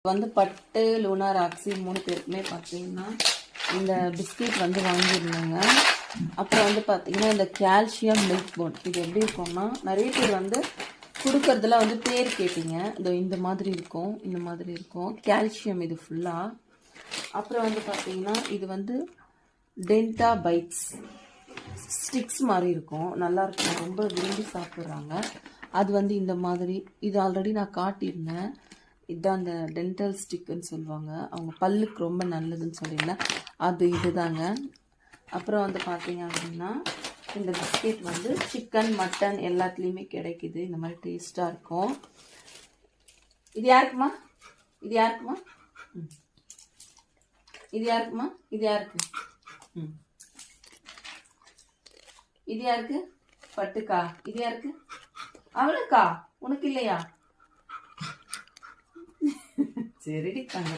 வந்து பட்டு லூனா ராக்ஸி 3 பேருக்குமே பார்த்தீங்கன்னா இந்த பிஸ்கெட் வந்து வாங்கியிருந்தாங்க. அப்புறம் வந்து பார்த்தீங்கன்னா இந்த கால்சியம் மில்க் போன் இது எப்படி இருக்கும்னா நிறைய பேர் வந்து கொடுக்கறதுல வந்து பேர் கேட்டீங்க. இந்த மாதிரி இருக்கும், இந்த மாதிரி இருக்கும் கால்சியம் இது ஃபுல்லாக. அப்புறம் வந்து பார்த்தீங்கன்னா இது வந்து டென்டா பைட்ஸ் ஸ்டிக்ஸ் மாதிரி இருக்கும், நல்லாயிருக்கும், ரொம்ப விரும்பி சாப்பிட்றாங்க. அது வந்து இந்த மாதிரி இது ஆல்ரெடி நான் காட்டியிருந்தேன். இதுதான் அந்த டென்டல் ஸ்டிக்குன்னு சொல்லுவாங்க, அவங்க பல்லுக்கு ரொம்ப நல்லதுன்னு சொல்லியிருந்தேன், அது இதுதாங்க. அப்புறம் வந்து பார்த்தீங்க அப்படின்னா இந்த பிஸ்கெட் வந்து சிக்கன் மட்டன் எல்லாத்துலேயுமே கிடைக்குது, இந்த மாதிரி டேஸ்ட்டாக இருக்கும். இது யாருக்குமா? இது யாருக்குமா? இது யாருக்குமா? இது யாருக்கு? இது யாருக்கு? பட்டுக்கா. இது யாருக்கு? அவளுக்கா? உனக்கு இல்லையா? சரிடி தங்க.